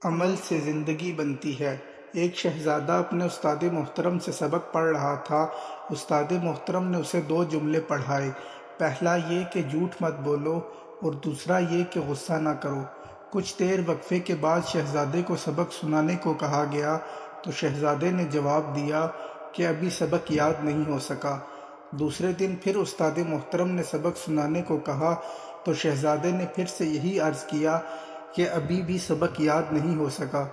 عمل سے زندگی بنتی ہے۔ ایک شہزادہ اپنے استاد محترم سے سبق پڑھ رہا تھا۔ استاد محترم نے اسے 2 جملے پڑھائے۔ پہلا یہ کہ جھوٹ مت بولو اور دوسرا یہ کہ غصہ نہ کرو۔ کچھ دیر وقفے کے بعد شہزادے کو سبق سنانے کو کہا گیا تو شہزادے نے جواب دیا کہ ابھی سبق یاد نہیں ہو سکا۔ دوسرے دن پھر استاد محترم نے سبق سنانے کو کہا تو شہزادے نے پھر سے یہی عرض کیا کہ ابھی بھی سبق یاد نہیں ہو سکا۔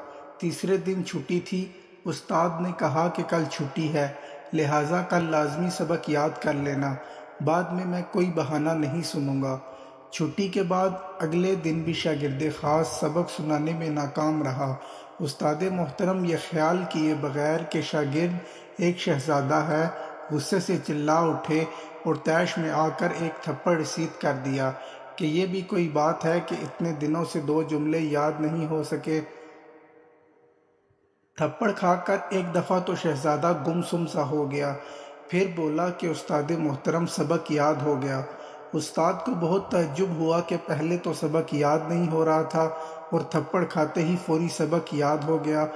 تیسرے دن چھٹی تھی۔ استاد نے کہا کہ کل چھٹی ہے، لہٰذا کل لازمی سبق یاد کر لینا، بعد میں کوئی بہانہ نہیں سنوں گا۔ چھٹی کے بعد اگلے دن بھی شاگرد خاص سبق سنانے میں ناکام رہا۔ استاد محترم یہ خیال کیے بغیر کہ شاگرد ایک شہزادہ ہے، غصے سے چلا اٹھے اور طیش میں آ کر ایک تھپڑ رسید کر دیا کہ یہ بھی کوئی بات ہے کہ اتنے دنوں سے 2 جملے یاد نہیں ہو سکے۔ تھپڑ کھا کر ایک دفعہ تو شہزادہ گم سم سا ہو گیا، پھر بولا کہ استاد محترم سبق یاد ہو گیا۔ استاد کو بہت تعجب ہوا کہ پہلے تو سبق یاد نہیں ہو رہا تھا اور تھپڑ کھاتے ہی فوری سبق یاد ہو گیا۔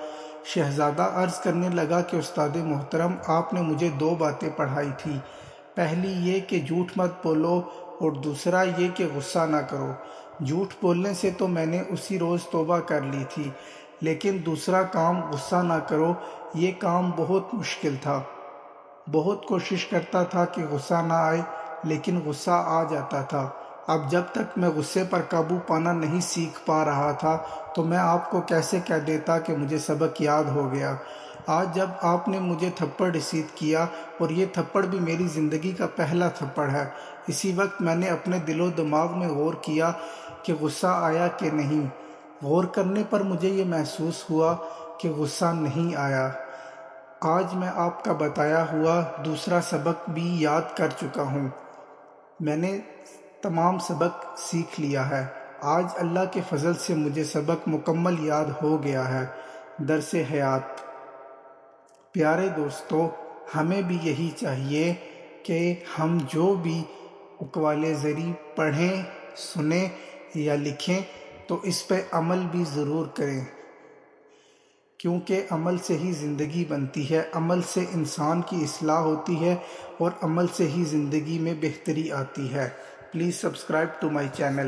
شہزادہ عرض کرنے لگا کہ استاد محترم آپ نے مجھے 2 باتیں پڑھائی تھی، پہلی یہ کہ جھوٹ مت بولو اور دوسرا یہ کہ غصہ نہ کرو۔ جھوٹ بولنے سے تو میں نے اسی روز توبہ کر لی تھی، لیکن دوسرا کام غصہ نہ کرو یہ کام بہت مشکل تھا۔ بہت کوشش کرتا تھا کہ غصہ نہ آئے، لیکن غصہ آ جاتا تھا۔ اب جب تک میں غصے پر قابو پانا نہیں سیکھ پا رہا تھا تو میں آپ کو کیسے کہہ دیتا کہ مجھے سبق یاد ہو گیا۔ آج جب آپ نے مجھے تھپڑ رسید کیا اور یہ تھپڑ بھی میری زندگی کا پہلا تھپڑ ہے، اسی وقت میں نے اپنے دل و دماغ میں غور کیا کہ غصہ آیا کہ نہیں۔ غور کرنے پر مجھے یہ محسوس ہوا کہ غصہ نہیں آیا۔ آج میں آپ کا بتایا ہوا دوسرا سبق بھی یاد کر چکا ہوں۔ میں نے تمام سبق سیکھ لیا ہے۔ آج اللہ کے فضل سے مجھے سبق مکمل یاد ہو گیا ہے۔ درس حیات۔ پیارے دوستو، ہمیں بھی یہی چاہیے کہ ہم جو بھی اقوال زری پڑھیں، سنیں یا لکھیں تو اس پہ عمل بھی ضرور کریں، کیونکہ عمل سے ہی زندگی بنتی ہے، عمل سے انسان کی اصلاح ہوتی ہے اور عمل سے ہی زندگی میں بہتری آتی ہے۔ Please subscribe to my channel.